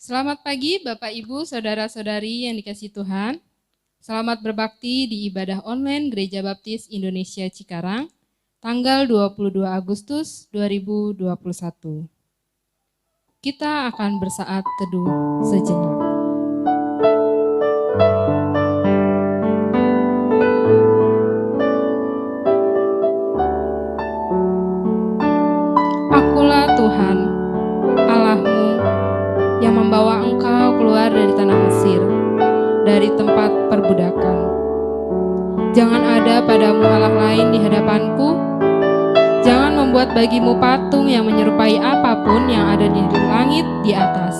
Selamat pagi Bapak Ibu, Saudara-saudari yang dikasihi Tuhan. Selamat berbakti di ibadah online Gereja Baptis Indonesia Cikarang, tanggal 22 Agustus 2021. Kita akan bersaat teduh sejenak. Akulah Tuhan, Allahmu, yang membawa engkau keluar dari tanah Mesir, dari tempat perbudakan. Jangan ada padamu Allah lain di hadapanku. Jangan membuat bagimu patung yang menyerupai apapun yang ada di langit di atas,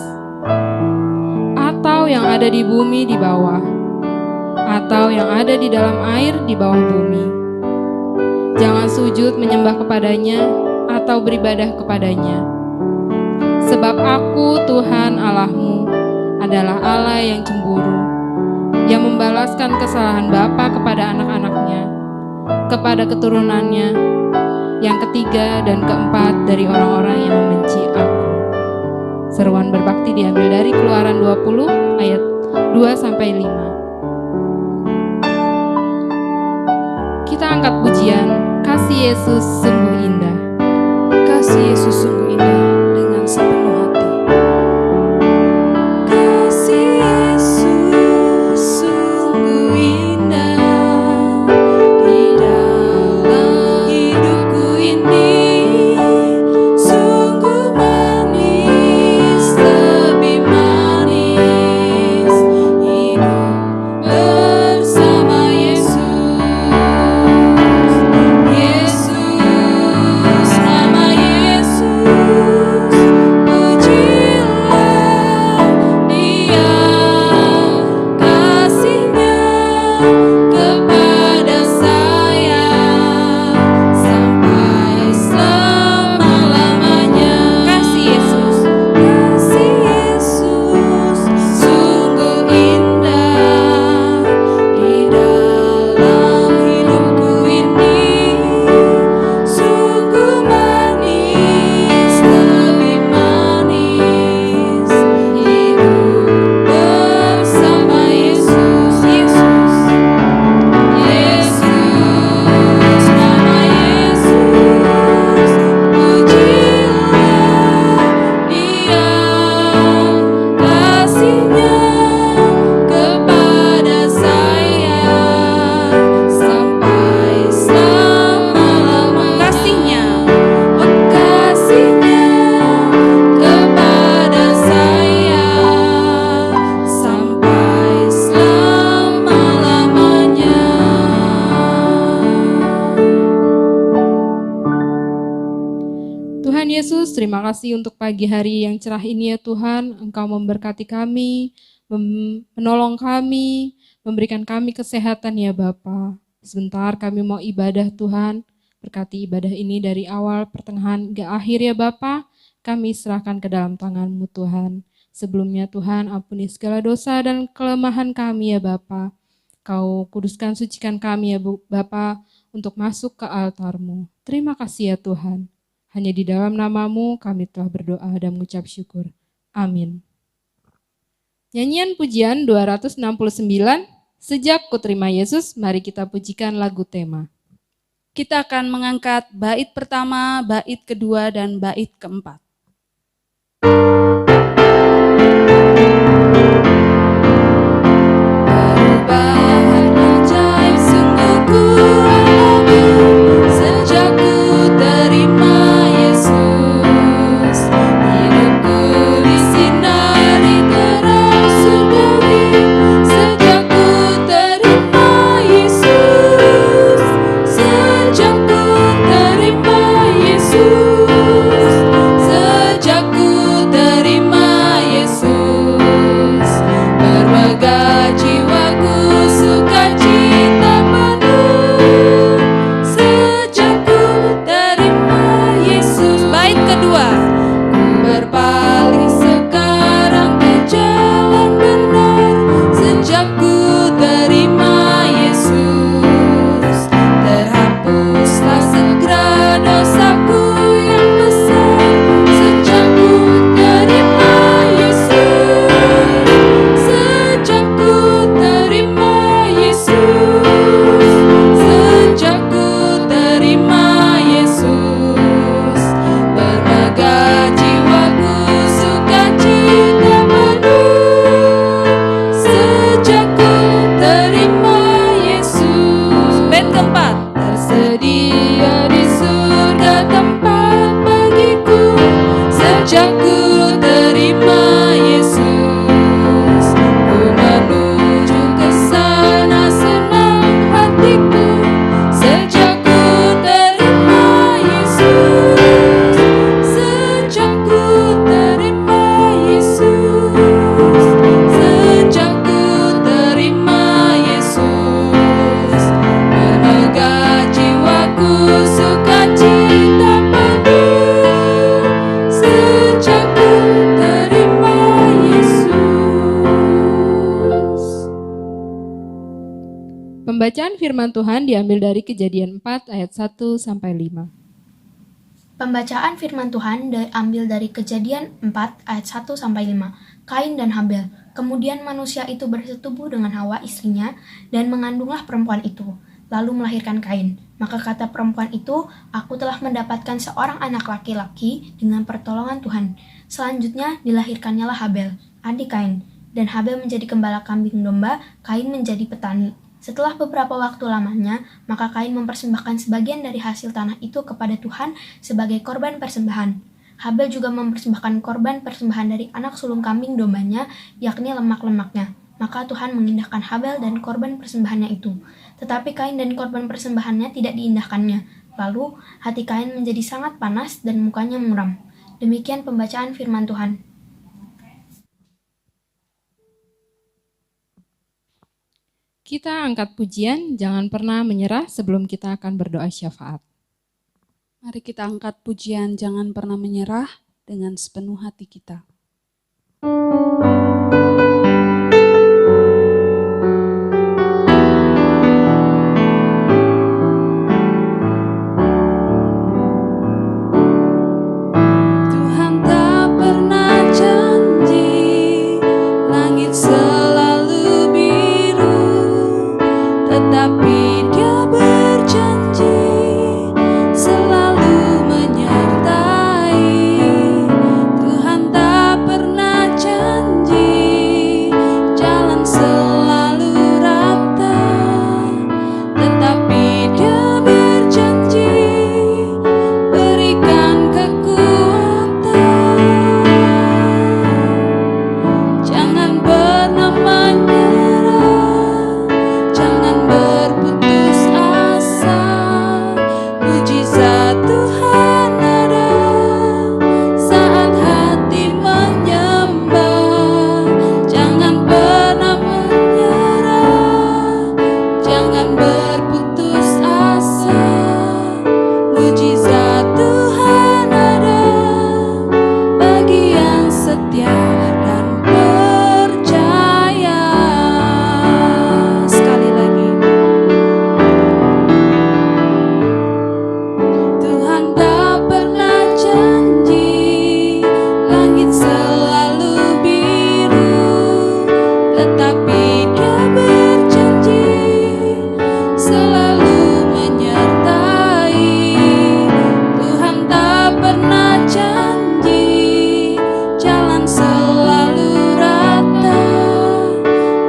atau yang ada di bumi di bawah, atau yang ada di dalam air di bawah bumi. Jangan sujud menyembah kepadanya atau beribadah kepadanya. Sebab aku, Tuhan Allahmu, adalah Allah yang cemburu, yang membalaskan kesalahan bapa kepada anak-anaknya, kepada keturunannya, yang ketiga dan keempat dari orang-orang yang membenci aku. Seruan berbakti diambil dari Keluaran 20 ayat 2-5. Kita angkat pujian, Kasih Yesus sungguh indah. Kasih Yesus sungguh indah dengan sepenuh hati. Kasih Yesus sungguh indah di dalam hidupku ini, sungguh manis, lebih manis hidup bersama Yesus. Yesus, nama Yesus, pujilah Dia, kasih-Nya kepada saya sampai selama-lamanya. Kasih Yesus sungguh indah di dalam hidupku ini, sungguh manis, lebih manis hidup bersama Yesus. Yesus, nama Yesus, pujilah Dia, kasih-Nya kepada saya sampai selama-lamanya. Kasih-Nya kepada saya sampai selama-lamanya. Tuhan Yesus, terima kasih untuk pagi hari yang cerah ini ya Tuhan. Engkau memberkati kami, menolong kami, memberikan kami kesehatan ya Bapa. Sebentar kami mau ibadah Tuhan. Berkati ibadah ini dari awal, pertengahan, hingga akhir ya Bapa. Kami serahkan ke dalam tangan-Mu Tuhan. Sebelumnya Tuhan, ampuni segala dosa dan kelemahan kami ya Bapa. Kau kuduskan, sucikan kami ya Bapa untuk masuk ke altar-Mu. Terima kasih ya Tuhan. Hanya di dalam nama-Mu kami telah berdoa dan mengucap syukur. Amin. Nyanyian pujian 269, Sejak Ku Terima Yesus, mari kita pujikan lagu tema. Kita akan mengangkat bait pertama, bait kedua, dan bait keempat. Perubahan ajaib sungguh ku alami sejak ku terima Yesus. Hidupku disinari terang surgawi sejak ku terima Yesus. Sejak ku terima Yesus. Pembacaan firman Tuhan diambil dari Kejadian 4 ayat 1 sampai 5. Pembacaan firman Tuhan diambil dari Kejadian 4 ayat 1 sampai 5. Kain dan Habel. Kemudian manusia itu bersetubuh dengan Hawa istrinya dan mengandunglah perempuan itu, lalu melahirkan Kain. Maka kata perempuan itu, "Aku telah mendapatkan seorang anak laki-laki dengan pertolongan Tuhan." Selanjutnya dilahirkannya Habel, adik Kain. Dan Habel menjadi gembala kambing domba, Kain menjadi petani. Setelah beberapa waktu lamanya, maka Kain mempersembahkan sebagian dari hasil tanah itu kepada Tuhan sebagai korban persembahan. Habel juga mempersembahkan korban persembahan dari anak sulung kambing dombanya, yakni lemak-lemaknya. Maka Tuhan mengindahkan Habel dan korban persembahannya itu. Tetapi Kain dan korban persembahannya tidak diindahkannya. Lalu hati Kain menjadi sangat panas dan mukanya muram. Demikian pembacaan firman Tuhan. Kita angkat pujian, jangan pernah menyerah sebelum kita akan berdoa syafaat. Mari kita angkat pujian, jangan pernah menyerah dengan sepenuh hati kita. Tuhan tak pernah janji, langit selalu biru, tetapi Dia berjanji selalu menyertai. Tuhan tak pernah janji, jalan selalu rata, tetapi Dia berjanji berikan kekuatan. Jangan pernah menyerah, jangan berputus asa. Mujizat Tuhan ada saat hati menyembah. Jangan pernah menyerah, jangan berputus asa. Mujizat Tuhan ada bagi yang setia dan percaya. Sekali lagi. Tuhan tak pernah janji, langit selalu biru, tetapi Dia berjanji selalu menyertai. Tuhan tak pernah janji, jalan selalu rata,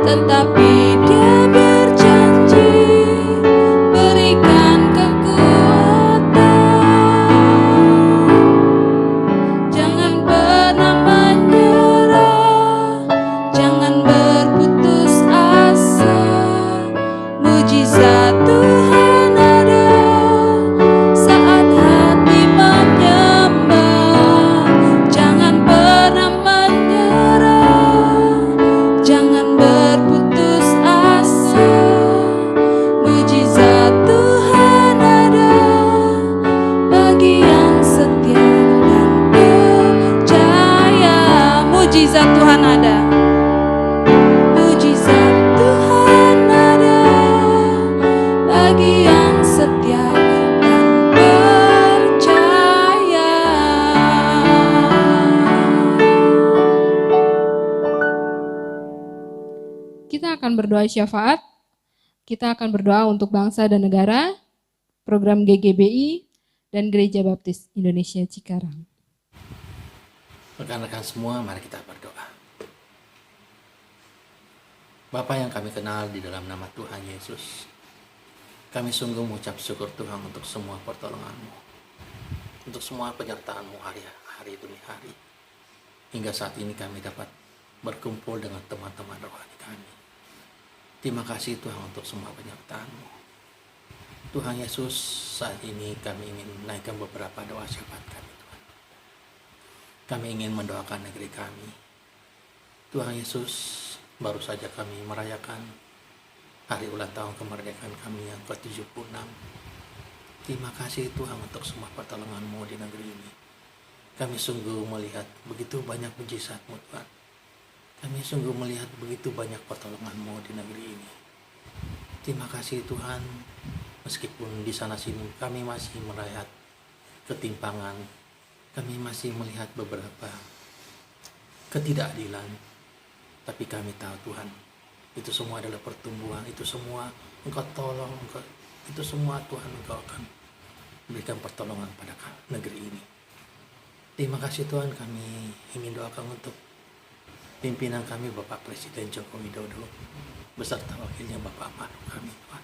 tetapi Dia berjanji berikan kekuatan. Jangan pernah menyerah, jangan berputus asa. Mujizat Tuhan ada saat hati menyembah. Jangan pernah menyerah, jangan berputus asa. Mujizat Tuhan ada bagi yang setia dan percaya. Mujizat Tuhan ada. Mujizat Tuhan ada bagi yang setia dan percaya. Kita akan berdoa syafaat, kita akan berdoa untuk bangsa dan negara, program GGBI, dan Gereja Baptis Indonesia Cikarang. Rekan-rekan semua, mari kita berdoa. Bapa yang kami kenal di dalam nama Tuhan Yesus, kami sungguh mengucap syukur Tuhan untuk semua pertolongan-Mu, untuk semua penyertaan-Mu hari demi hari. Hingga saat ini kami dapat berkumpul dengan teman-teman rohani kami. Terima kasih Tuhan untuk semua penyertaan-Mu. Tuhan Yesus, saat ini kami ingin menaikkan beberapa doa syafaat kami, Tuhan. Kami ingin mendoakan negeri kami. Tuhan Yesus, baru saja kami merayakan hari ulang tahun kemerdekaan kami yang ke-76. Terima kasih Tuhan untuk semua pertolongan-Mu di negeri ini. Kami sungguh melihat begitu banyak mujizat-Mu Tuhan. Kami sungguh melihat begitu banyak pertolongan-Mu di negeri ini. Terima kasih Tuhan, meskipun di sana sini kami masih melihat ketimpangan, kami masih melihat beberapa ketidakadilan, tapi kami tahu Tuhan, itu semua adalah pertumbuhan, itu semua Engkau tolong, itu semua Tuhan Engkau akan berikan pertolongan pada negeri ini. Terima kasih Tuhan, kami ingin doakan untuk pimpinan kami Bapak Presiden Joko Widodo beserta wakilnya Bapak Maruf kami Tuhan.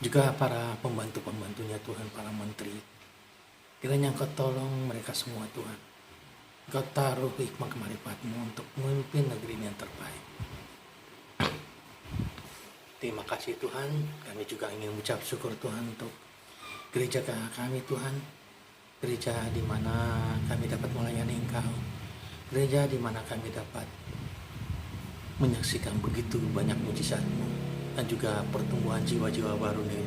Juga para pembantu-pembantunya Tuhan, para menteri. Kiranya Engkau tolong mereka semua Tuhan. Engkau taruh hikmah kemaripat-Mu untuk memimpin negeri ini yang terbaik. Terima kasih Tuhan, kami juga ingin mengucap syukur Tuhan untuk gereja kami Tuhan. Gereja di mana kami dapat melayani Engkau. Gereja di mana kami dapat menyaksikan begitu banyak mujizat-Mu dan juga pertumbuhan jiwa-jiwa baru di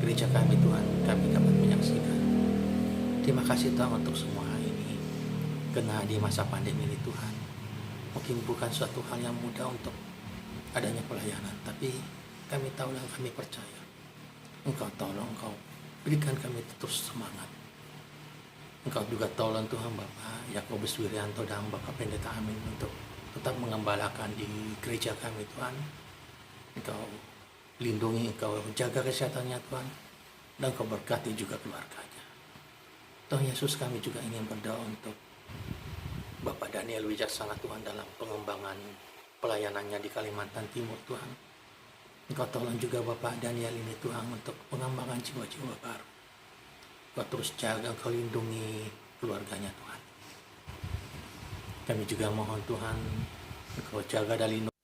gereja kami Tuhan, kami dapat menyaksikan. Terima kasih Tuhan untuk semua hal ini. Karena di masa pandemi ini Tuhan, mungkin bukan suatu hal yang mudah untuk adanya pelayanan, tapi kami tahu dan kami percaya Engkau tolong, Engkau berikan kami terus semangat. Engkau juga tolong Tuhan Bapak Yakobus Wirianto dan Bapak Pendeta Amin untuk tetap mengembalakan di gereja kami Tuhan. Engkau lindungi, Engkau jaga kesehatannya Tuhan, dan Engkau berkati juga keluarganya. Tuhan Yesus, kami juga ingin berdoa untuk Bapak Daniel Wijaksana Tuhan dalam pengembangan pelayanannya di Kalimantan Timur Tuhan. Engkau tolong juga Bapak Daniel ini Tuhan untuk pengembangan jiwa-jiwa baru. Engkau terus jaga, Engkau lindungi keluarganya Tuhan. Kami juga mohon Tuhan, Engkau jaga dan lindungi.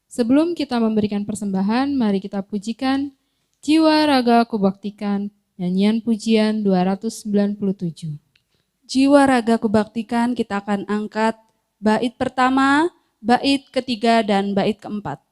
Sebelum kita memberikan persembahan, mari kita pujikan Jiwa Raga Kubaktikan, nyanyian pujian 297. Jiwa raga kubaktikan kita akan angkat bait pertama, bait ketiga, dan bait keempat.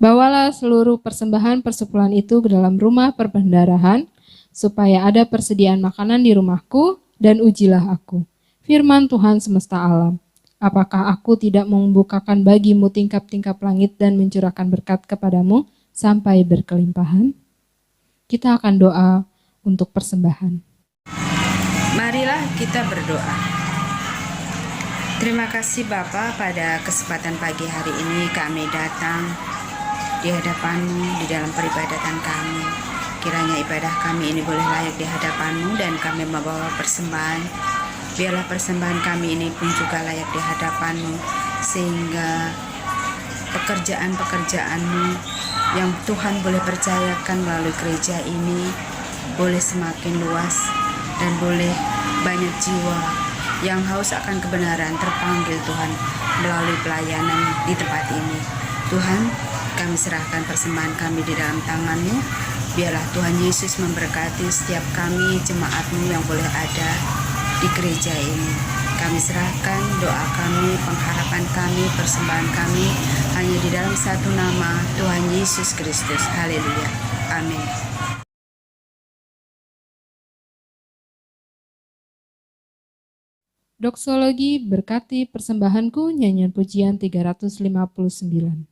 Bawalah seluruh persembahan persepuluhan itu ke dalam rumah perbendaharaan, supaya ada persediaan makanan di rumahku, dan ujilah aku. Firman Tuhan semesta alam, apakah aku tidak membukakan bagimu tingkap-tingkap langit dan mencurahkan berkat kepadamu sampai berkelimpahan? Kita akan doa untuk persembahan. Marilah kita berdoa. Terima kasih Bapa, pada kesempatan pagi hari ini kami datang di hadapan-Mu di dalam peribadatan kami. Kiranya ibadah kami ini boleh layak di hadapan-Mu dan kami membawa persembahan Biarlah persembahan kami ini pun juga layak di hadapan-Mu, sehingga pekerjaan-pekerjaan-Mu yang Tuhan boleh percayakan melalui gereja ini boleh semakin luas dan boleh banyak jiwa yang haus akan kebenaran terpanggil Tuhan melalui pelayanan di tempat ini. Tuhan, kami serahkan persembahan kami di dalam tangan-Mu. Biarlah Tuhan Yesus memberkati setiap kami jemaat-Mu yang boleh ada di gereja ini. Kami serahkan doa kami, pengharapan kami, persembahan kami hanya di dalam satu nama, Tuhan Yesus Kristus. Haleluya. Amin. Doksologi berkati persembahanku, nyanyian pujian 359.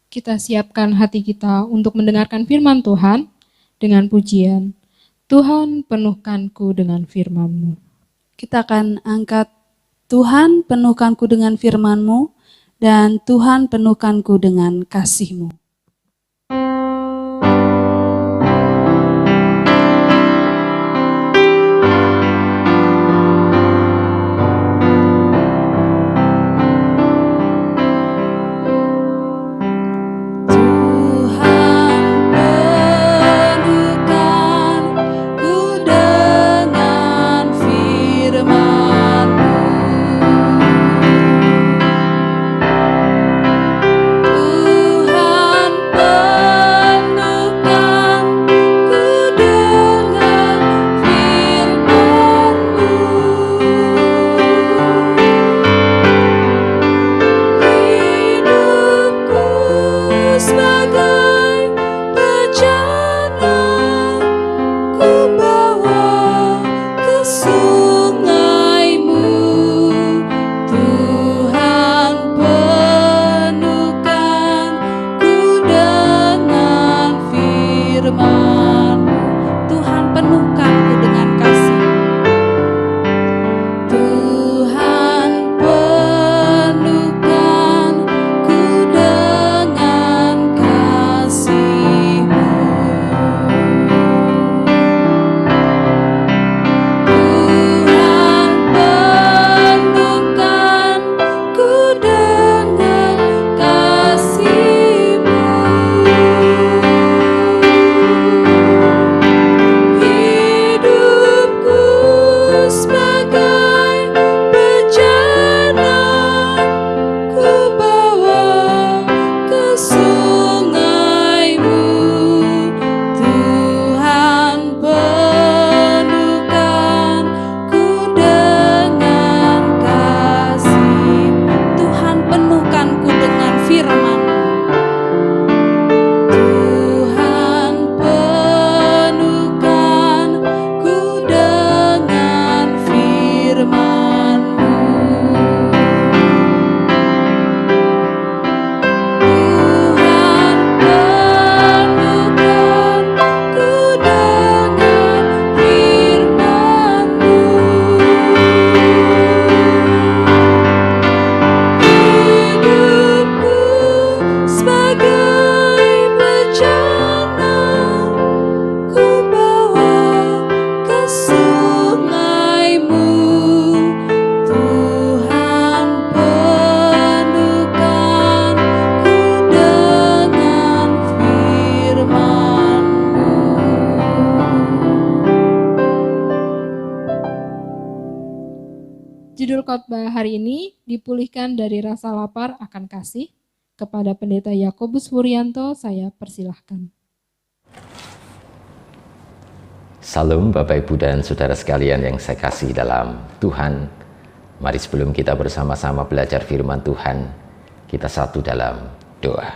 Kita siapkan hati kita untuk mendengarkan firman Tuhan dengan pujian, Tuhan penuhkanku dengan firman-Mu. Kita akan angkat Tuhan penuhkanku dengan firman-Mu dan Tuhan penuhkanku dengan kasih-Mu. Judul khotbah hari ini, dipulihkan dari rasa lapar akan kasih. kepada Pendeta Yakobus Wuryanto, saya persilahkan. Salam Bapak Ibu dan Saudara sekalian yang saya kasih dalam Tuhan. Mari sebelum kita bersama-sama belajar firman Tuhan, kita satu dalam doa.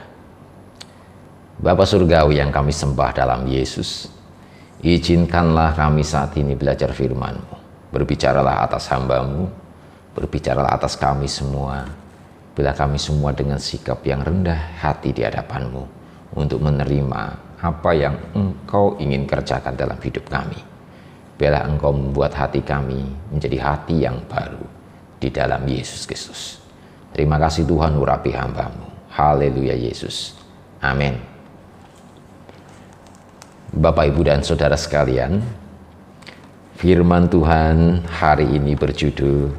Bapa Surgawi yang kami sembah dalam Yesus, izinkanlah kami saat ini belajar firman-Mu. Berbicaralah atas hamba-Mu, berbicaralah atas kami semua. Bila kami semua dengan sikap yang rendah hati di hadapan-Mu untuk menerima apa yang Engkau ingin kerjakan dalam hidup kami. Biarlah Engkau membuat hati kami menjadi hati yang baru di dalam Yesus Kristus. Terima kasih Tuhan, urapi hamba-Mu. Haleluya Yesus. Amin. Bapak, Ibu, dan Saudara sekalian, firman Tuhan hari ini berjudul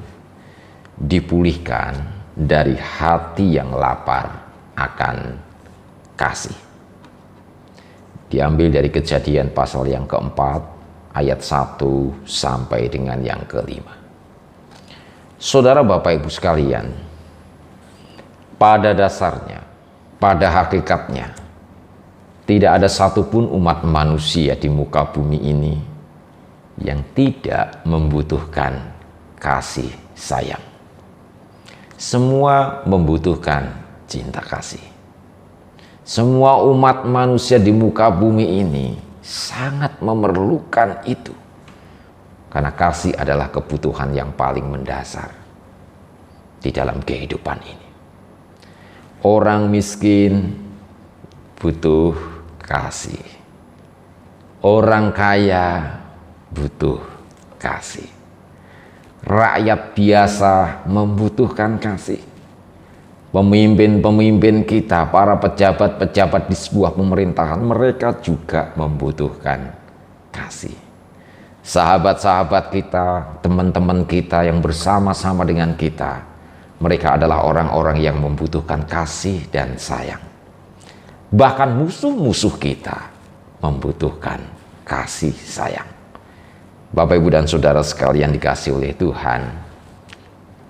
Dipulihkan dari hati yang lapar akan kasih. Diambil dari Kejadian pasal yang keempat, ayat 1 sampai dengan yang kelima. Saudara, Bapak, Ibu sekalian, pada dasarnya, pada hakikatnya, tidak ada satupun umat manusia di muka bumi ini yang tidak membutuhkan kasih sayang. Semua membutuhkan cinta kasih. Semua umat manusia di muka bumi ini sangat memerlukan itu. Karena kasih adalah kebutuhan yang paling mendasar di dalam kehidupan ini. Orang miskin butuh kasih. Orang kaya butuh kasih. Rakyat biasa membutuhkan kasih. Pemimpin-pemimpin kita, para pejabat-pejabat di sebuah pemerintahan, mereka juga membutuhkan kasih. Sahabat-sahabat kita, teman-teman kita yang bersama-sama dengan kita, mereka adalah orang-orang yang membutuhkan kasih dan sayang. Bahkan musuh-musuh kita membutuhkan kasih sayang. Bapak, Ibu, dan Saudara sekalian dikasih oleh Tuhan,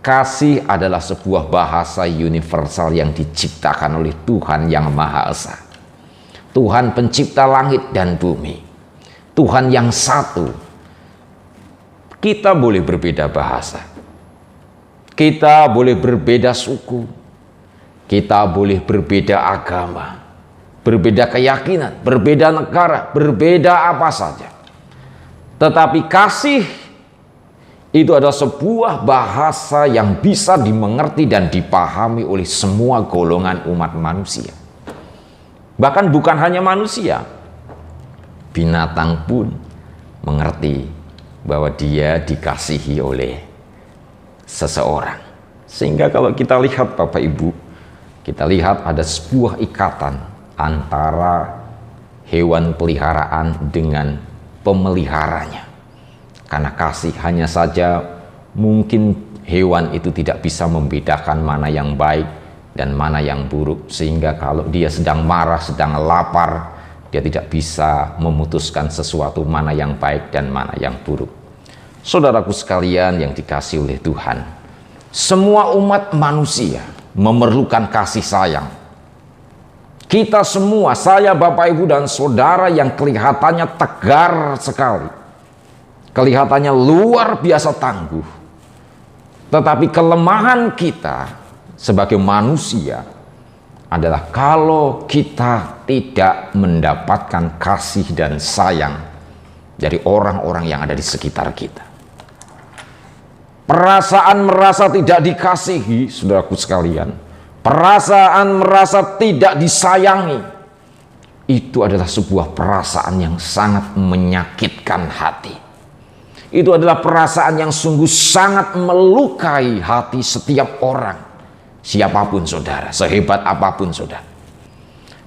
kasih adalah sebuah bahasa universal yang diciptakan oleh Tuhan yang Maha Esa. Tuhan pencipta langit dan bumi. Tuhan yang satu. Kita boleh berbeda bahasa. Kita boleh berbeda suku. Kita boleh berbeda agama. Berbeda keyakinan, berbeda negara, berbeda apa saja. Tetapi kasih itu adalah sebuah bahasa yang bisa dimengerti dan dipahami oleh semua golongan umat manusia. Bahkan bukan hanya manusia, binatang pun mengerti bahwa dia dikasihi oleh seseorang. Sehingga kalau kita lihat Bapak Ibu, kita lihat ada sebuah ikatan antara hewan peliharaan dengan pemeliharanya. Karena kasih hanya saja mungkin hewan itu tidak bisa membedakan mana yang baik dan mana yang buruk. Sehingga kalau dia sedang marah, sedang lapar, dia tidak bisa memutuskan sesuatu mana yang baik dan mana yang buruk. Saudaraku sekalian yang dikasihi oleh Tuhan, semua umat manusia memerlukan kasih sayang. Kita semua, saya, Bapak, Ibu, dan Saudara yang kelihatannya tegar sekali, kelihatannya luar biasa tangguh, tetapi kelemahan kita sebagai manusia adalah kalau kita tidak mendapatkan kasih dan sayang dari orang-orang yang ada di sekitar kita. Perasaan merasa tidak dikasihi, saudaraku sekalian, perasaan merasa tidak disayangi, itu adalah sebuah perasaan yang sangat menyakitkan hati. Itu adalah perasaan yang sungguh sangat melukai hati setiap orang. Siapapun saudara, sehebat apapun saudara.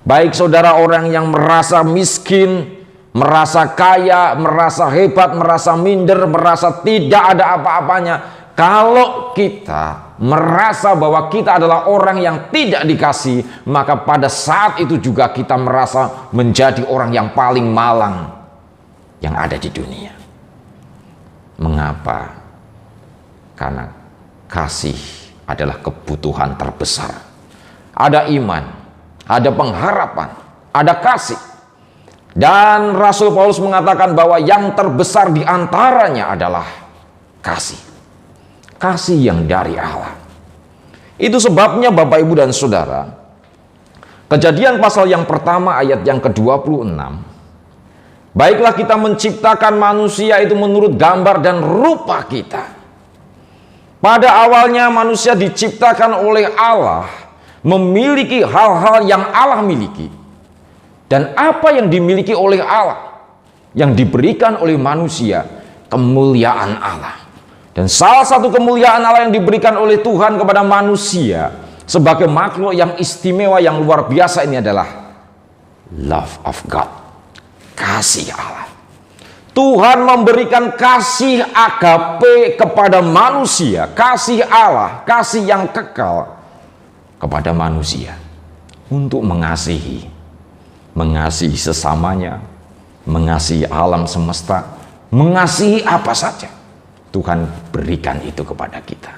Baik saudara orang yang merasa miskin, merasa kaya, merasa hebat, merasa minder, merasa tidak ada apa-apanya. Kalau kita merasa bahwa kita adalah orang yang tidak dikasih, maka pada saat itu juga kita merasa menjadi orang yang paling malang yang ada di dunia. Mengapa? Karena kasih adalah kebutuhan terbesar. ada iman, ada pengharapan, ada kasih. Dan Rasul Paulus mengatakan bahwa yang terbesar di antaranya adalah kasih. Kasih yang dari Allah. Itu sebabnya Bapak, Ibu, dan Saudara, Kejadian pasal yang pertama ayat yang ke-26, baiklah kita menciptakan manusia itu menurut gambar dan rupa kita. Pada awalnya manusia diciptakan oleh Allah, memiliki hal-hal yang Allah miliki. Dan apa yang dimiliki oleh Allah, yang diberikan oleh manusia, kemuliaan Allah. Dan salah satu kemuliaan Allah yang diberikan oleh Tuhan kepada manusia sebagai makhluk yang istimewa, yang luar biasa ini adalah love of God, kasih Allah. Tuhan memberikan kasih agape kepada manusia, kasih Allah, kasih yang kekal kepada manusia untuk mengasihi sesamanya, mengasihi alam semesta, mengasihi apa saja. Tuhan berikan itu kepada kita.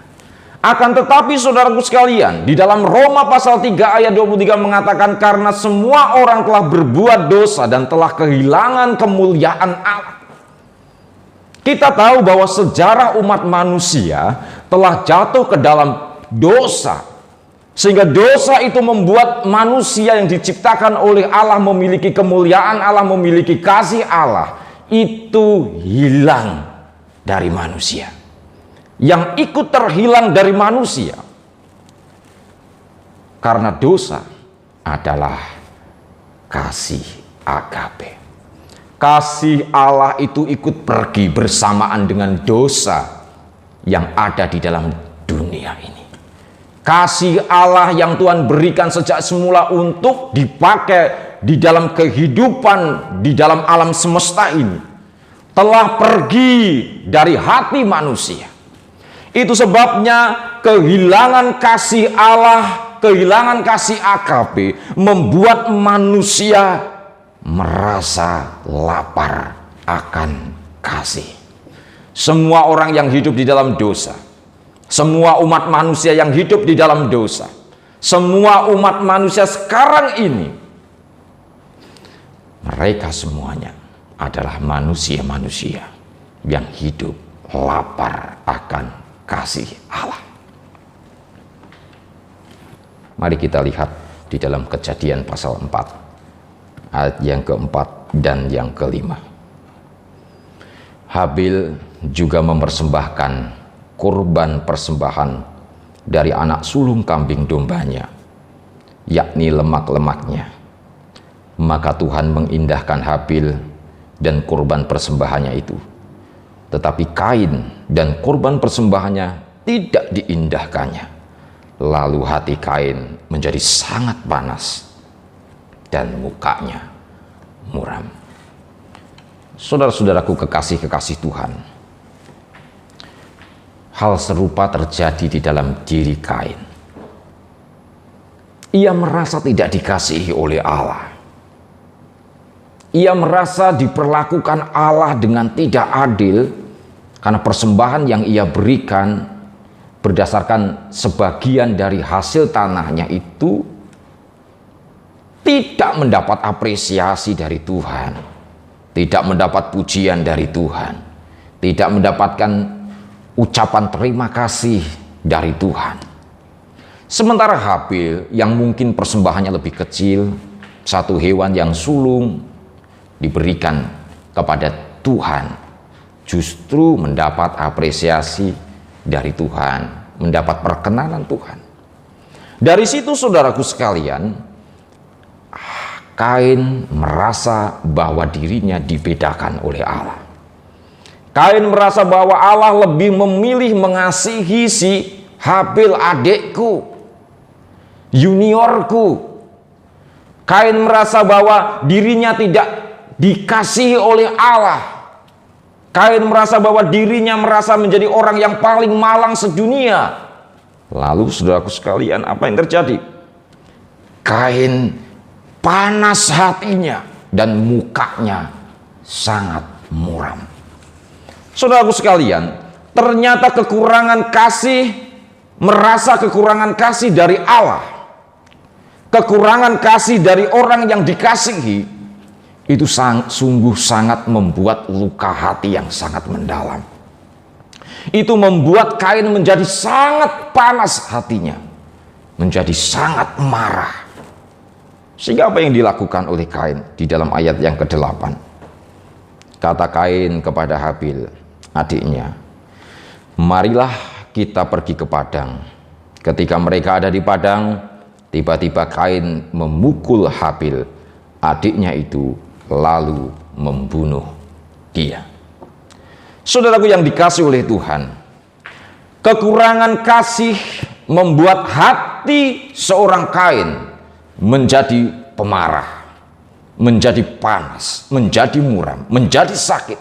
Akan tetapi saudaraku sekalian, di dalam Roma pasal 3 ayat 23 mengatakan, karena semua orang telah berbuat dosa dan telah kehilangan kemuliaan Allah. Kita tahu bahwa sejarah umat manusia telah jatuh ke dalam dosa, sehingga dosa itu membuat manusia yang diciptakan oleh Allah, memiliki kemuliaan Allah, memiliki kasih Allah, itu hilang dari manusia. Yang ikut terhilang dari manusia karena dosa adalah kasih agape. Kasih Allah itu ikut pergi bersamaan dengan dosa yang ada di dalam dunia ini. Kasih Allah yang Tuhan berikan sejak semula untuk dipakai di dalam kehidupan di dalam alam semesta ini telah pergi dari hati manusia. Itu sebabnya kehilangan kasih Allah, kehilangan kasih agape membuat manusia merasa lapar akan kasih. Semua orang yang hidup di dalam dosa, semua umat manusia yang hidup di dalam dosa, semua umat manusia sekarang ini, mereka semuanya adalah manusia-manusia yang hidup lapar akan kasih Allah. Mari kita lihat di dalam Kejadian pasal 4 ayat yang keempat dan yang kelima. Habil juga mempersembahkan kurban persembahan dari anak sulung kambing dombanya, yakni lemak-lemaknya. Maka Tuhan mengindahkan Habil dan kurban persembahannya itu, tetapi Kain dan kurban persembahannya tidak diindahkannya. Lalu hati Kain menjadi sangat panas dan mukanya muram. Saudara-saudaraku kekasih-kekasih Tuhan, hal serupa terjadi di dalam diri Kain. Ia merasa tidak dikasihi oleh Allah. Ia merasa diperlakukan Allah dengan tidak adil karena persembahan yang ia berikan berdasarkan sebagian dari hasil tanahnya itu tidak mendapat apresiasi dari Tuhan, tidak mendapat pujian dari Tuhan, tidak mendapatkan ucapan terima kasih dari Tuhan. Sementara Habil yang mungkin persembahannya lebih kecil, satu hewan yang sulung diberikan kepada Tuhan, justru mendapat apresiasi dari Tuhan, mendapat perkenanan Tuhan. Dari situ saudaraku sekalian, Kain merasa bahwa dirinya dibedakan oleh Allah. Kain merasa bahwa Allah lebih memilih mengasihi si Habil, adikku, juniorku. Kain merasa bahwa dirinya tidak dikasihi oleh Allah. Kain merasa bahwa dirinya merasa menjadi orang yang paling malang sedunia. Lalu saudaraku sekalian, apa yang terjadi? Kain panas hatinya dan mukanya sangat muram. Saudaraku sekalian, ternyata kekurangan kasih, merasa kekurangan kasih dari Allah kekurangan kasih dari orang yang dikasihi, itu sungguh sangat membuat luka hati yang sangat mendalam. Itu membuat Kain menjadi sangat panas hatinya, menjadi sangat marah. Sehingga apa yang dilakukan oleh Kain di dalam ayat yang ke-8? Kata Kain kepada Habil, adiknya, marilah kita pergi ke padang. Ketika mereka ada di padang, tiba-tiba Kain memukul Habil, adiknya itu, lalu membunuh dia. Saudaraku yang dikasihi oleh Tuhan, kekurangan kasih membuat hati seorang Kain menjadi pemarah, menjadi panas, menjadi muram, menjadi sakit.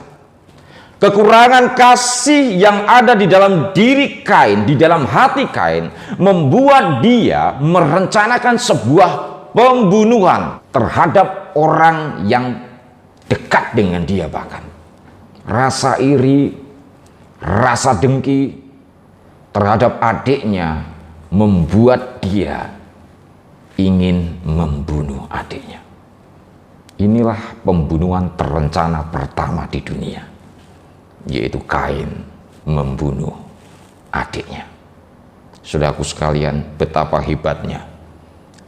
Kekurangan kasih yang ada di dalam diri Kain, di dalam hati Kain, membuat dia merencanakan sebuah pembunuhan terhadap orang yang dekat dengan dia bahkan. Rasa iri, rasa dengki terhadap adiknya membuat dia ingin membunuh adiknya. Inilah pembunuhan terencana pertama di dunia, yaitu Kain membunuh adiknya. Saudaraku sekalian, betapa hebatnya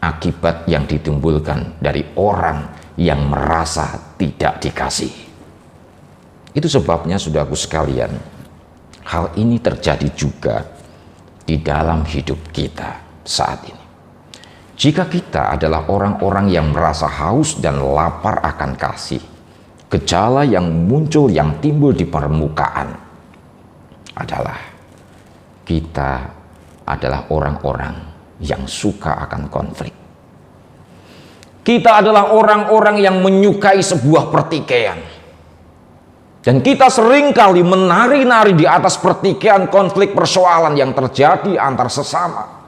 akibat yang ditimbulkan dari orang yang merasa tidak dikasihi. Itu sebabnya, saudaraku sekalian, hal ini terjadi juga di dalam hidup kita saat ini. Jika kita adalah orang-orang yang merasa haus dan lapar akan kasih, gejala yang muncul, yang timbul di permukaan adalah kita adalah orang-orang yang suka akan konflik. Kita adalah orang-orang yang menyukai sebuah pertikaian. Dan kita seringkali menari-nari di atas pertikaian, konflik, persoalan yang terjadi antar sesama.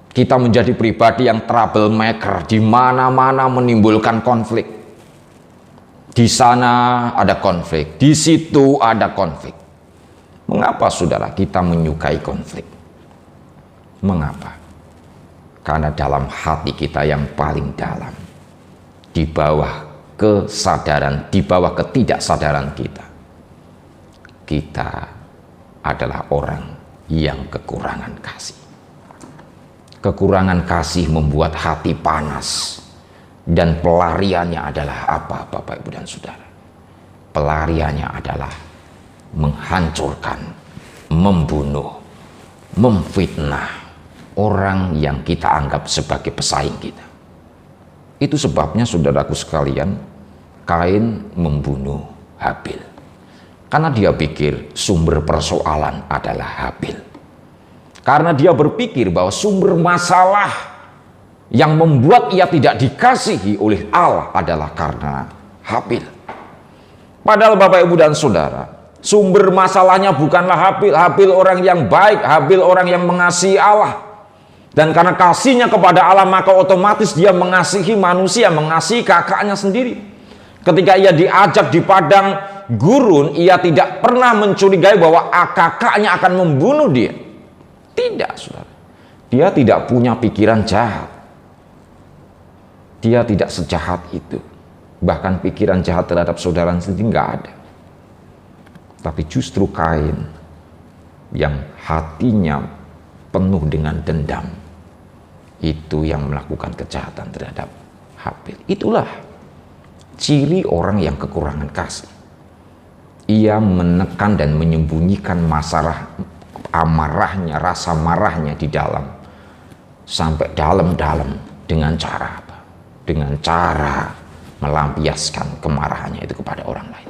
Kita menjadi pribadi yang troublemaker, di mana-mana menimbulkan konflik. Di sana ada konflik, di situ ada konflik. Mengapa saudara kita menyukai konflik? Mengapa? Karena dalam hati kita yang paling dalam, di bawah kesadaran, di bawah ketidaksadaran kita, kita adalah orang yang kekurangan kasih. Kekurangan kasih membuat hati panas, dan pelariannya adalah apa, Bapak, Ibu, dan Saudara? Pelariannya adalah menghancurkan, membunuh, memfitnah orang yang kita anggap sebagai pesaing kita. Itu sebabnya, saudaraku sekalian, Kain membunuh Habil. Karena dia pikir sumber persoalan adalah Habil. Karena dia berpikir bahwa sumber masalah yang membuat ia tidak dikasihi oleh Allah adalah karena Habil. Padahal Bapak, Ibu, dan Saudara, sumber masalahnya bukanlah Habil. Habil orang yang baik, Habil orang yang mengasihi Allah. Dan karena kasihnya kepada Allah, maka otomatis dia mengasihi manusia, mengasihi kakaknya sendiri. Ketika ia diajak di padang gurun, ia tidak pernah mencurigai bahwa kakaknya akan membunuh dia. Tidak, saudara. Dia tidak punya pikiran jahat. Dia tidak sejahat itu. Bahkan pikiran jahat terhadap saudara sendiri nggak ada. Tapi justru Kain yang hatinya penuh dengan dendam, itu yang melakukan kejahatan terhadap Habil. Itulah ciri orang yang kekurangan kasih. Ia menekan dan menyembunyikan masalah amarahnya, rasa marahnya di dalam, sampai dalam-dalam. Dengan cara apa? Dengan cara melampiaskan kemarahannya itu kepada orang lain.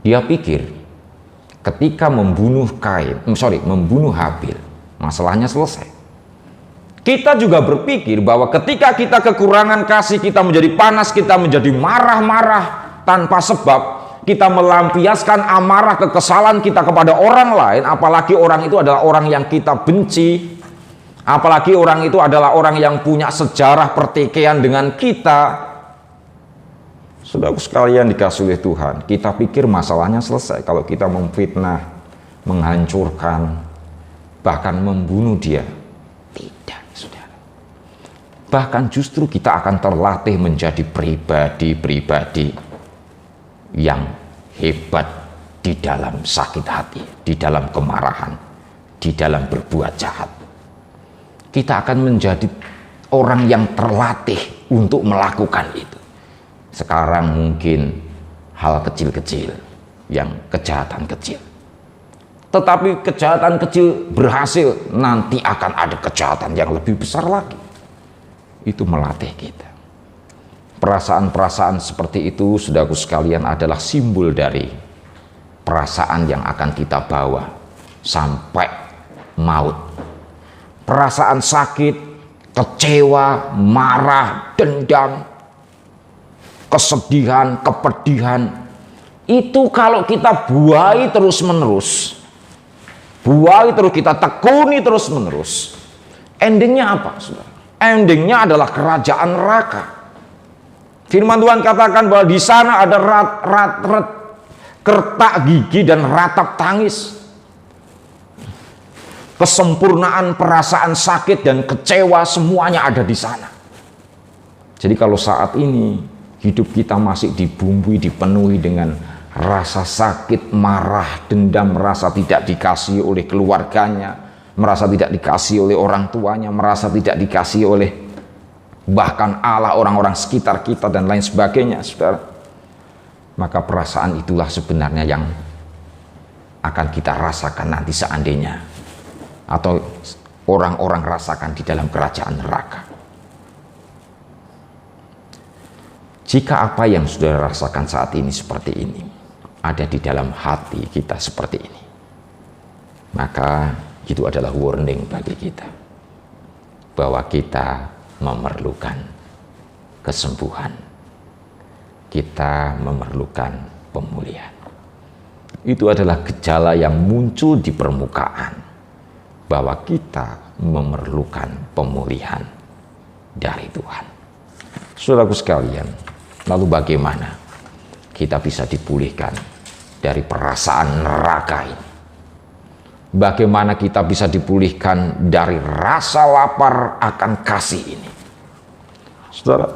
Dia pikir ketika membunuh Habil, masalahnya selesai. Kita juga berpikir bahwa ketika kita kekurangan kasih, kita menjadi panas, kita menjadi marah-marah tanpa sebab, kita melampiaskan amarah, kekesalan kita kepada orang lain, apalagi orang itu adalah orang yang kita benci, apalagi orang itu adalah orang yang punya sejarah pertikaian dengan kita. Saudaraku sekalian dikasihi oleh Tuhan, kita pikir masalahnya selesai kalau kita memfitnah, menghancurkan, bahkan membunuh dia. Tidak, saudara. Bahkan justru kita akan terlatih menjadi pribadi-pribadi yang hebat di dalam sakit hati, di dalam kemarahan, di dalam berbuat jahat. Kita akan menjadi orang yang terlatih untuk melakukan itu. Sekarang mungkin hal kecil-kecil, yang kejahatan kecil. Tetapi kejahatan kecil berhasil, nanti akan ada kejahatan yang lebih besar lagi. Itu melatih kita. Perasaan-perasaan seperti itu, saudaraku sekalian, adalah simbol dari perasaan yang akan kita bawa sampai maut. Perasaan sakit, kecewa, marah, dendam, kesedihan, kepedihan, itu kalau kita buai terus-menerus, kita tekuni terus-menerus, endingnya apa, saudara? Endingnya adalah kerajaan neraka. Firman Tuhan katakan bahwa di sana ada kertak gigi dan ratap tangis. Kesempurnaan perasaan sakit dan kecewa semuanya ada di sana. Jadi kalau saat ini hidup kita masih dibumbui, dipenuhi dengan rasa sakit, marah, dendam, merasa tidak dikasihi oleh keluarganya, merasa tidak dikasihi oleh orang tuanya, merasa tidak dikasihi oleh bahkan Allah, orang-orang sekitar kita dan lain sebagainya, saudara, maka perasaan itulah sebenarnya yang akan kita rasakan nanti seandainya, atau orang-orang rasakan di dalam kerajaan neraka. Jika apa yang saudara rasakan saat ini seperti ini ada di dalam hati kita seperti ini, maka itu adalah warning bagi kita bahwa kita memerlukan kesembuhan, kita memerlukan pemulihan. Itu adalah gejala yang muncul di permukaan bahwa kita memerlukan pemulihan dari Tuhan. Saudaraku sekalian, lalu bagaimana kita bisa dipulihkan dari perasaan neraka ini? Bagaimana kita bisa dipulihkan dari rasa lapar akan kasih ini? Saudara,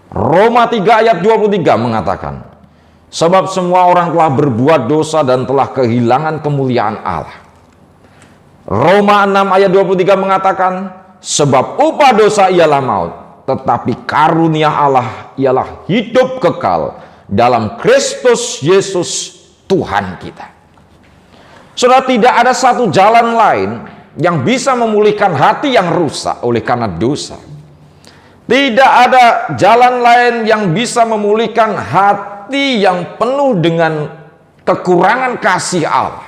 Roma 3 ayat 23 mengatakan, sebab semua orang telah berbuat dosa dan telah kehilangan kemuliaan Allah. Roma 6 ayat 23 mengatakan, sebab upah dosa ialah maut, tetapi karunia Allah ialah hidup kekal dalam Kristus Yesus Tuhan kita. Saudara, tidak ada satu jalan lain yang bisa memulihkan hati yang rusak oleh karena dosa. Tidak ada jalan lain yang bisa memulihkan hati yang penuh dengan kekurangan kasih Allah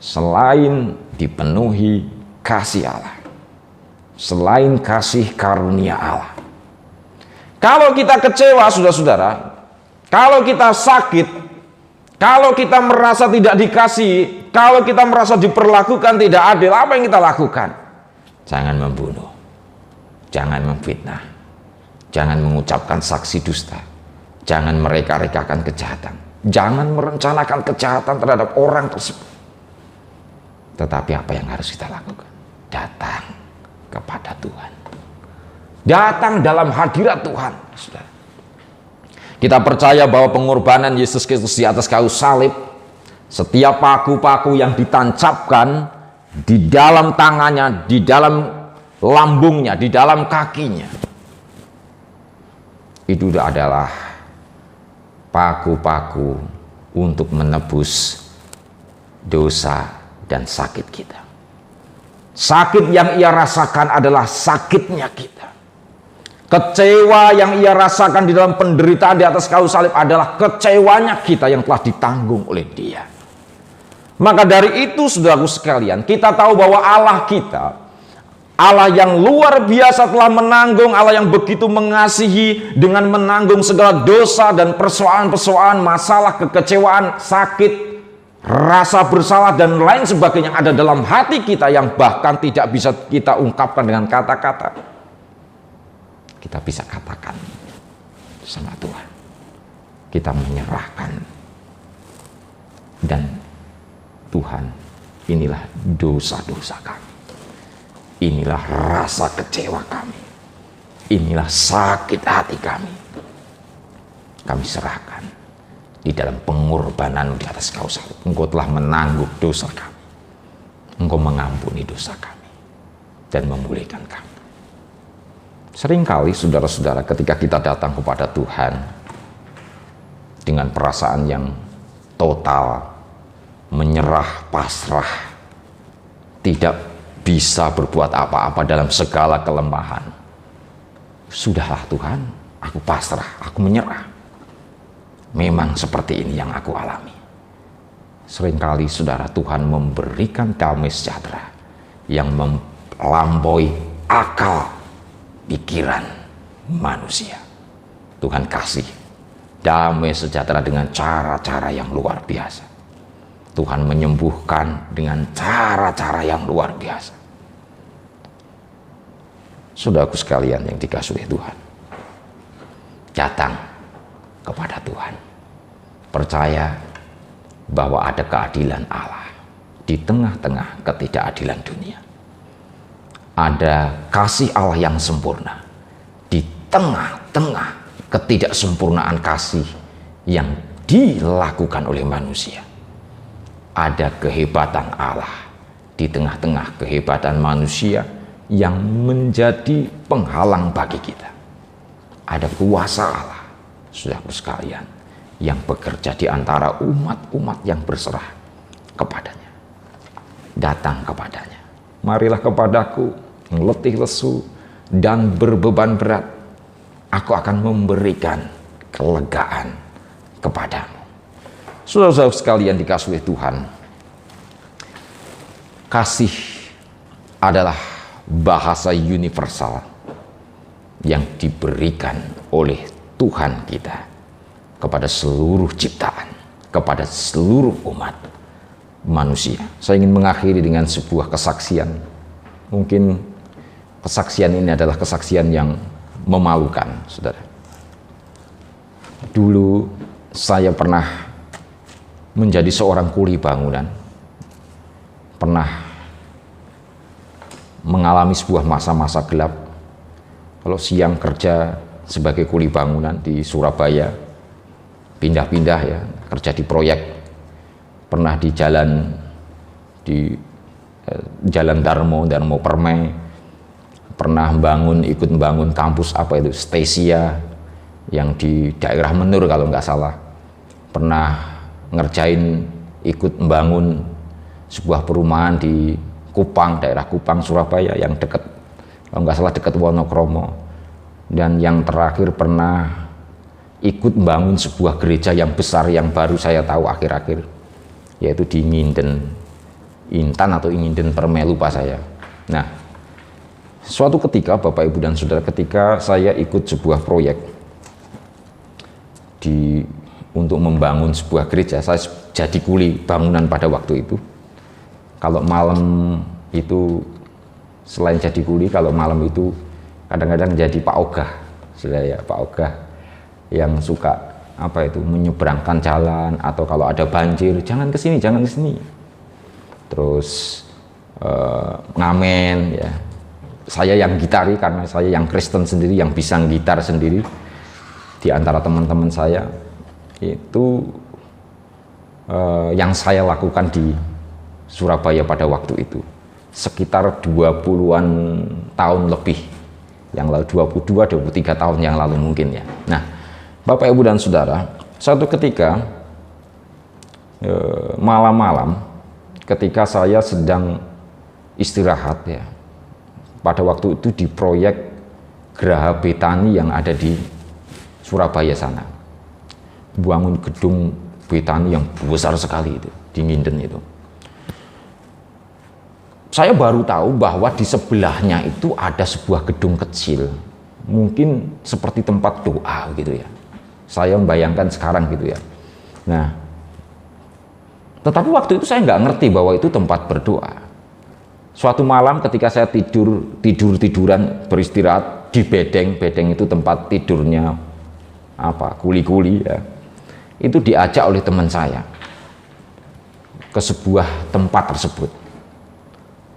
selain dipenuhi kasih Allah, selain kasih karunia Allah. Kalau kita kecewa, saudara-saudara, kalau kita sakit, kalau kita merasa tidak dikasihi, kalau kita merasa diperlakukan tidak adil, apa yang kita lakukan? Jangan membunuh, jangan memfitnah, jangan mengucapkan saksi dusta, jangan mereka-rekakan kejahatan, jangan merencanakan kejahatan terhadap orang tersebut. Tetapi apa yang harus kita lakukan? Datang kepada Tuhan, datang dalam hadirat Tuhan. Saudara, kita percaya bahwa pengorbanan Yesus Kristus di atas kayu salib, setiap paku-paku yang ditancapkan di dalam tangannya, di dalam lambungnya, di dalam kakinya, itu adalah paku-paku untuk menebus dosa dan sakit kita. Sakit yang ia rasakan adalah sakitnya kita. Kecewa yang ia rasakan di dalam penderitaan di atas kayu salib adalah kecewanya kita yang telah ditanggung oleh Dia. Maka dari itu, saudaraku sekalian, kita tahu bahwa Allah kita, Allah yang luar biasa telah menanggung, Allah yang begitu mengasihi dengan menanggung segala dosa dan persoalan-persoalan, masalah, kekecewaan, sakit, rasa bersalah dan lain sebagainya yang ada dalam hati kita yang bahkan tidak bisa kita ungkapkan dengan kata-kata. Kita bisa katakan sama Tuhan, kita menyerahkan, dan Tuhan, inilah dosa-dosa kami, inilah rasa kecewa kami, inilah sakit hati kami. Kami serahkan di dalam pengorbanan di atas kayu salib. Engkau telah menanggung dosa kami. Engkau mengampuni dosa kami dan memulihkan kami. Seringkali saudara-saudara, ketika kita datang kepada Tuhan dengan perasaan yang total, menyerah, pasrah, tidak bisa berbuat apa-apa dalam segala kelemahan. Sudahlah Tuhan, aku pasrah, aku menyerah. Memang seperti ini yang aku alami. Seringkali saudara, Tuhan memberikan damai sejahtera yang melampaui akal pikiran manusia. Tuhan kasih damai sejahtera dengan cara-cara yang luar biasa. Tuhan menyembuhkan dengan cara-cara yang luar biasa. Saudaraku sekalian yang dikasihi Tuhan, datang kepada Tuhan, percaya bahwa ada keadilan Allah di tengah-tengah ketidakadilan dunia. Ada kasih Allah yang sempurna di tengah-tengah ketidaksempurnaan kasih yang dilakukan oleh manusia. Ada kehebatan Allah di tengah-tengah kehebatan manusia yang menjadi penghalang bagi kita. Ada kuasa Allah, saudara sekalian, yang bekerja di antara umat-umat yang berserah kepadanya. Datang kepadanya. Marilah kepadaku yang letih lesu dan berbeban berat, aku akan memberikan kelegaan kepadamu. Saudara-saudara sekalian dikasihi Tuhan, kasih adalah bahasa universal yang diberikan oleh Tuhan kita kepada seluruh ciptaan, kepada seluruh umat manusia. Saya ingin mengakhiri dengan sebuah kesaksian. Mungkin kesaksian ini adalah kesaksian yang memalukan, saudara. Dulu saya pernah menjadi seorang kuli bangunan, pernah mengalami sebuah masa-masa gelap. Kalau siang kerja sebagai kuli bangunan di Surabaya, pindah-pindah ya, kerja di proyek, pernah di Jalan Darmo Permai, pernah ikut membangun kampus Stesia yang di daerah Menur kalau nggak salah, pernah ikut membangun sebuah perumahan di Kupang, daerah Kupang, Surabaya yang dekat, kalau nggak salah dekat Wonokromo, dan yang terakhir pernah ikut membangun sebuah gereja yang besar yang baru saya tahu akhir-akhir, yaitu di Nginden Intan atau Nginden Permai, lupa saya. Nah, suatu ketika Bapak Ibu dan Saudara, ketika saya ikut sebuah proyek untuk membangun sebuah gereja, saya jadi kuli bangunan pada waktu itu. Kalau malam itu, selain jadi kuli, kalau malam itu kadang-kadang jadi Pak Ogah, ya, Pak Ogah yang suka menyeberangkan jalan, atau kalau ada banjir, jangan ke sini, terus ngamen ya. Saya yang gitari karena saya yang Kristen sendiri, yang bisa gitar sendiri. Di antara teman-teman saya itu yang saya lakukan di Surabaya pada waktu itu sekitar 20-an tahun lebih yang lalu, 22-23 tahun yang lalu mungkin ya. Nah, Bapak Ibu dan Saudara, suatu ketika malam-malam ketika saya sedang istirahat ya, pada waktu itu di proyek Geraha Betani yang ada di Surabaya sana, bangun gedung Betani yang besar sekali itu di Nginden itu. Saya baru tahu bahwa di sebelahnya itu ada sebuah gedung kecil, mungkin seperti tempat doa gitu ya. Saya membayangkan sekarang gitu ya. Nah, tetapi waktu itu saya nggak ngerti bahwa itu tempat berdoa. Suatu malam ketika saya tiduran beristirahat di bedeng itu tempat tidurnya kuli-kuli ya, itu diajak oleh teman saya ke sebuah tempat tersebut.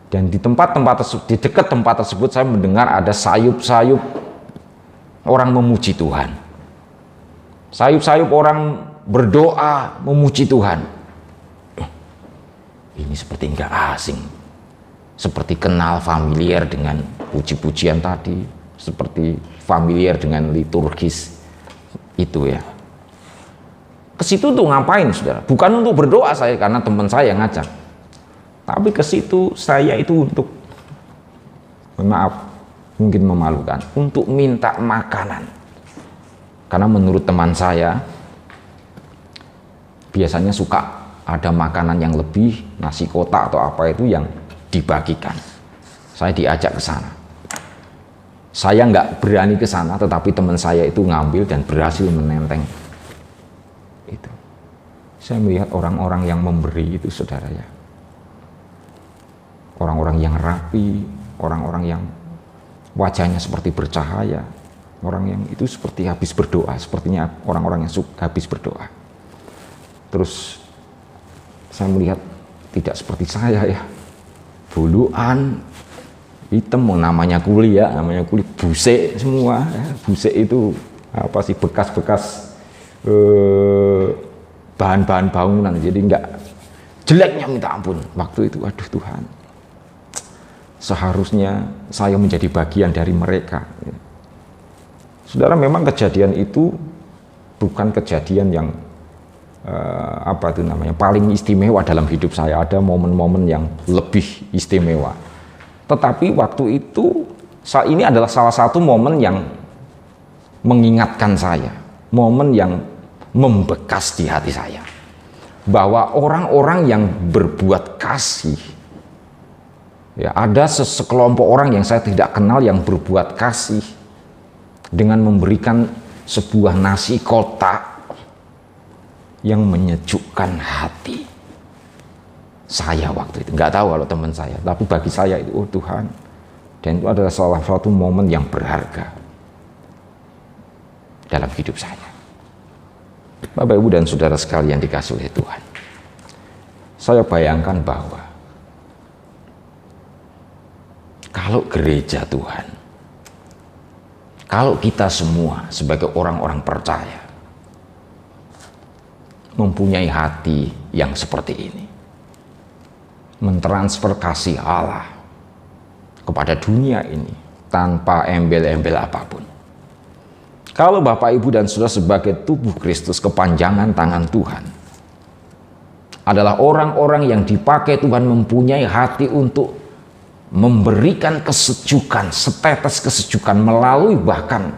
Dan di dekat tempat tersebut saya mendengar ada sayup-sayup orang memuji Tuhan. Sayup-sayup orang berdoa memuji Tuhan. Ini seperti enggak asing. Seperti kenal familiar dengan puji-pujian tadi, seperti familiar dengan liturgis itu ya. Ke situ tuh ngapain, saudara? Bukan untuk berdoa saya, karena teman saya yang ngajak. Tapi ke situ saya itu untuk, maaf, mungkin memalukan, untuk minta makanan. Karena menurut teman saya, biasanya suka ada makanan yang lebih, nasi kotak atau apa itu yang dibagikan. Saya diajak ke sana. Saya nggak berani ke sana, tetapi teman saya itu ngambil dan berhasil menenteng. Itu. Saya melihat orang-orang yang memberi itu, saudara ya. Orang-orang yang rapi, orang-orang yang wajahnya seperti bercahaya, orang yang itu seperti habis berdoa, sepertinya orang-orang yang habis berdoa. Terus saya melihat tidak seperti saya ya, buluan, hitam, namanya kulit, busek semua, ya. Busek itu apa sih, bekas-bekas bahan-bahan bangunan, jadi enggak, jeleknya minta ampun. Waktu itu, aduh Tuhan, seharusnya saya menjadi bagian dari mereka. Saudara, memang kejadian itu bukan kejadian yang apa itu namanya, paling istimewa dalam hidup saya. Ada momen-momen yang lebih istimewa. Tetapi waktu itu, ini adalah salah satu momen yang mengingatkan saya, momen yang membekas di hati saya, bahwa orang-orang yang berbuat kasih, ya, ada sekelompok orang yang saya tidak kenal yang berbuat kasih dengan memberikan sebuah nasi kotak yang menyejukkan hati saya waktu itu. Nggak tahu kalau teman saya, tapi bagi saya itu, oh Tuhan, dan itu adalah salah satu momen yang berharga dalam hidup saya. Bapak, Ibu, dan saudara sekalian dikasih oleh Tuhan, saya bayangkan bahwa kalau gereja Tuhan, kalau kita semua sebagai orang-orang percaya mempunyai hati yang seperti ini, mentransfer kasih Allah kepada dunia ini tanpa embel-embel apapun. Kalau Bapak, Ibu, dan saudara sebagai tubuh Kristus, kepanjangan tangan Tuhan, adalah orang-orang yang dipakai Tuhan mempunyai hati untuk memberikan kesejukan, setetes kesejukan melalui bahkan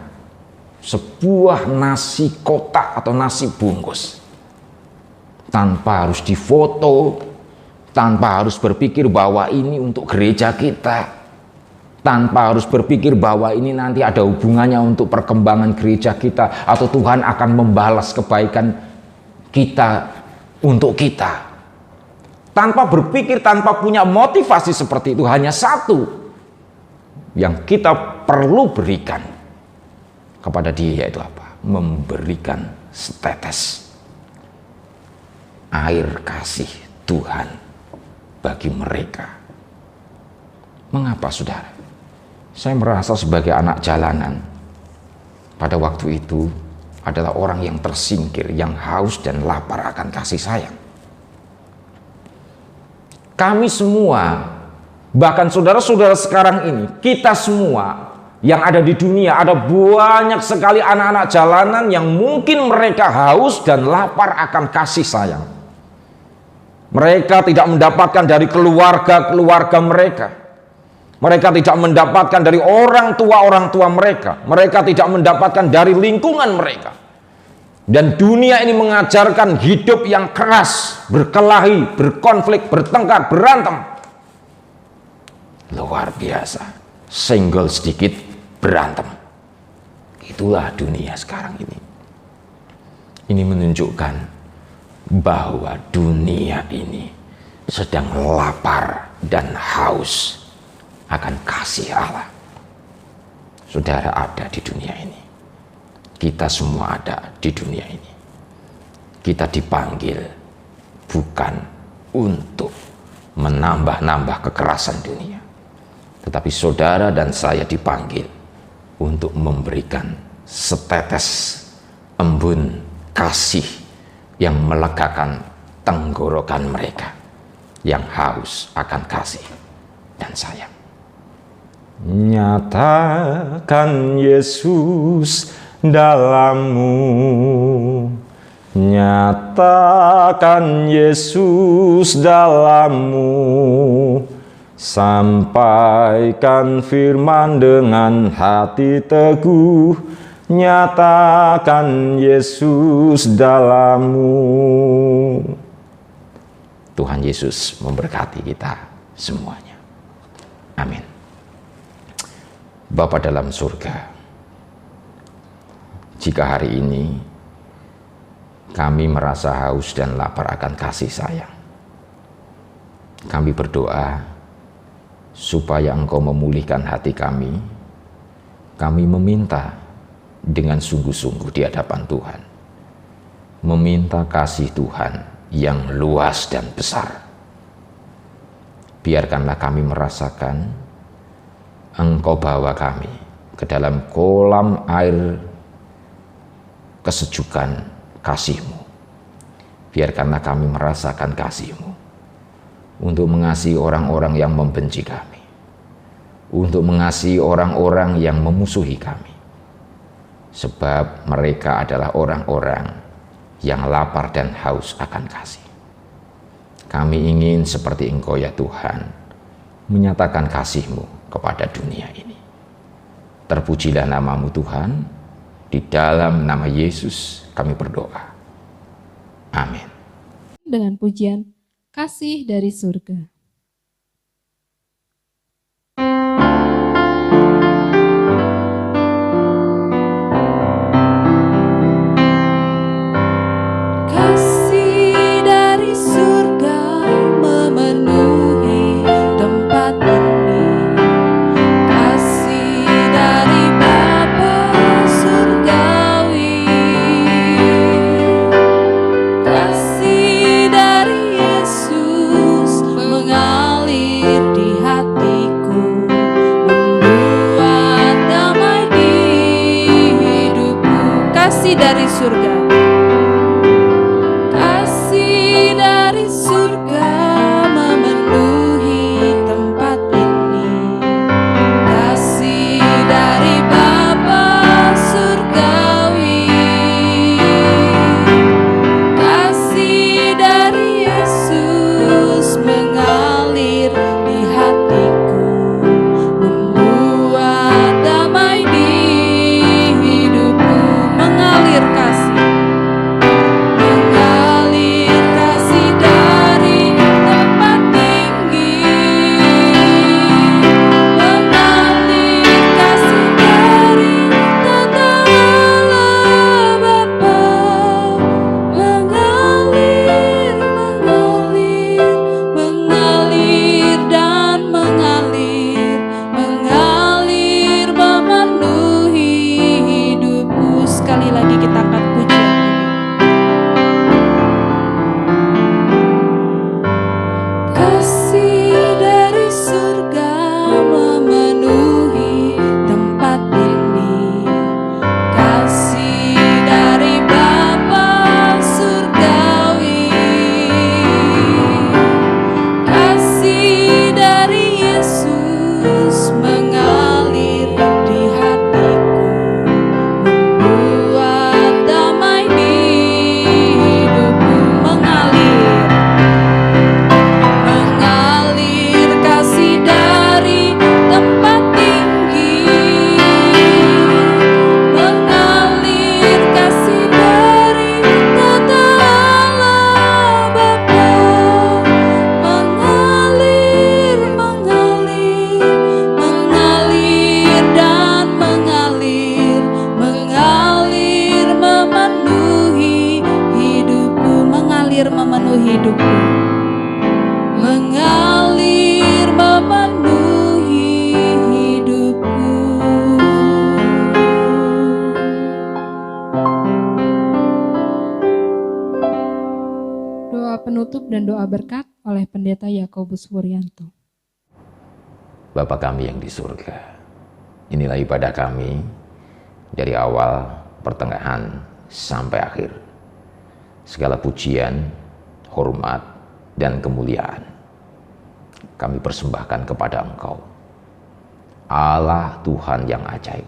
sebuah nasi kotak atau nasi bungkus, tanpa harus difoto, tanpa harus berpikir bahwa ini untuk gereja kita, tanpa harus berpikir bahwa ini nanti ada hubungannya untuk perkembangan gereja kita, atau Tuhan akan membalas kebaikan kita untuk kita. Tanpa berpikir, tanpa punya motivasi seperti itu, hanya satu yang kita perlu berikan kepada dia, yaitu apa? Memberikan setetes air kasih Tuhan bagi mereka. Mengapa, saudara? Saya merasa sebagai anak jalanan pada waktu itu adalah orang yang tersingkir, yang haus dan lapar akan kasih sayang. Kami semua, bahkan saudara-saudara sekarang ini, kita semua yang ada di dunia, ada banyak sekali anak-anak jalanan yang mungkin mereka haus dan lapar akan kasih sayang. Mereka tidak mendapatkan dari keluarga-keluarga mereka. Mereka tidak mendapatkan dari orang tua mereka. Mereka tidak mendapatkan dari lingkungan mereka. Dan dunia ini mengajarkan hidup yang keras, berkelahi, berkonflik, bertengkar, berantem. Luar biasa. Senggol sedikit, berantem. Itulah dunia sekarang ini. Ini menunjukkan bahwa dunia ini sedang lapar dan haus akan kasih Allah. Saudara ada di dunia ini. Kita semua ada di dunia ini. Kita dipanggil bukan untuk menambah-nambah kekerasan dunia, tetapi saudara dan saya dipanggil untuk memberikan setetes embun kasih yang melegakan tenggorokan mereka yang haus akan kasih dan sayang. Nyatakan Yesus dalammu, nyatakan Yesus dalammu, sampaikan firman dengan hati teguh, nyatakan Yesus dalammu. Tuhan Yesus memberkati kita semuanya. Amin. Bapa dalam surga, jika hari ini kami merasa haus dan lapar akan kasih sayang, kami berdoa supaya Engkau memulihkan hati kami. Kami meminta dengan sungguh-sungguh di hadapan Tuhan, meminta kasih Tuhan yang luas dan besar. Biarkanlah kami merasakan Engkau bawa kami ke dalam kolam air kesejukan kasih-Mu. Biarkanlah kami merasakan kasih-Mu untuk mengasihi orang-orang yang membenci kami, untuk mengasihi orang-orang yang memusuhi kami, sebab mereka adalah orang-orang yang lapar dan haus akan kasih. Kami ingin seperti Engkau ya Tuhan, menyatakan kasih-Mu kepada dunia ini. Terpujilah nama-Mu Tuhan, di dalam nama Yesus kami berdoa. Amin. Dengan pujian Kasih dari Surga. Kasih dari surga memenuhi tempat ini. Kasih dari Bapa surgawi. Kasih dari Yesus mengalir di hatiku, membuat damai di hidupku. Kasih dari surga. Kasih dari surga memenuhi tempat ini. Kasih dari Bapa surgawi. Kasih dari Yesus mengalir di hatiku, membuat damai di hidupku. Mengalir kasih. Mengalir kasih dari tempat tinggi. Mengalir kasih dari tata Allah Bapa. Mengalir, mengalir, mengalir dan mengalir. Mengalir memenuhi hidupku. Sekali lagi kita angkat pujian ini. Kasih dari surga memenuhi tempat ini. Kasih dari Bapa surgawi. Kasih dari Yesus mengalir di hatiku, membuat damai di hidupku. Mengalir. Mengalir kasih dari tempat tinggi. Mengalir kasih dari tata Allah Bapa. Mengalir, mengalir, mengalir dan mengalir. Mengalir memenuhi hidupku. Mengalir memenuhi hidupku. Mengalir memenuhi hidupku. Doa penutup dan doa berkat oleh Pendeta Yakobus Wuryanto. Bapa kami yang di surga, inilah ibadah kami dari awal, pertengahan, sampai akhir. Segala pujian, hormat, dan kemuliaan kami persembahkan kepada Engkau, Allah Tuhan yang ajaib.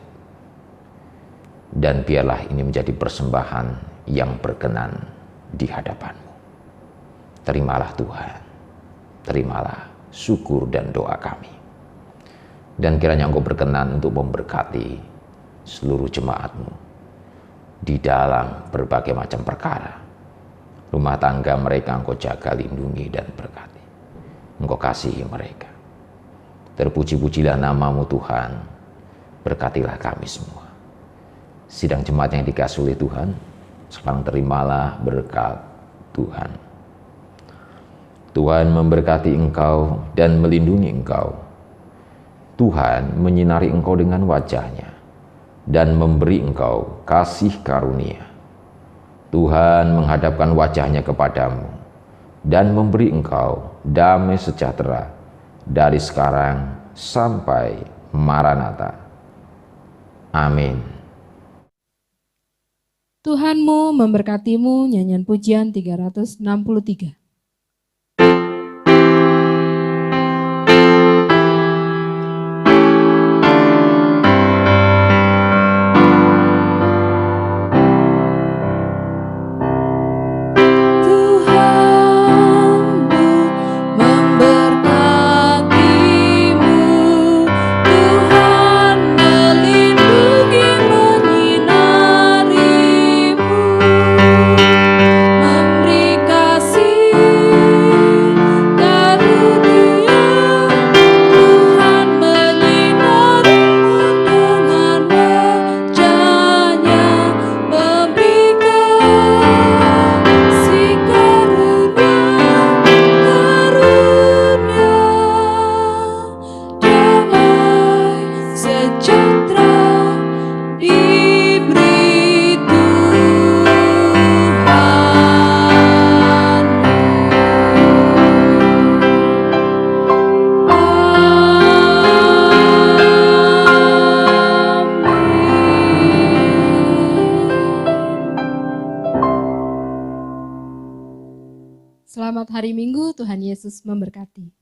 Dan biarlah ini menjadi persembahan yang berkenan di hadapan-Mu. Terimalah Tuhan, terimalah syukur dan doa kami. Dan kiranya Engkau berkenan untuk memberkati seluruh jemaat-Mu di dalam berbagai macam perkara. Rumah tangga mereka Engkau jaga, lindungi, dan berkati. Engkau kasihi mereka. Terpuji-pujilah nama-Mu Tuhan, berkatilah kami semua. Sidang jemaat yang dikasihi oleh Tuhan, sekarang terimalah berkat Tuhan. Tuhan memberkati engkau dan melindungi engkau. Tuhan menyinari engkau dengan wajah-Nya dan memberi engkau kasih karunia. Tuhan menghadapkan wajah-Nya kepadamu dan memberi engkau damai sejahtera dari sekarang sampai Maranatha. Amin. Tuhanmu memberkatimu. Nyanyian pujian 363. Selamat hari Minggu, Tuhan Yesus memberkati.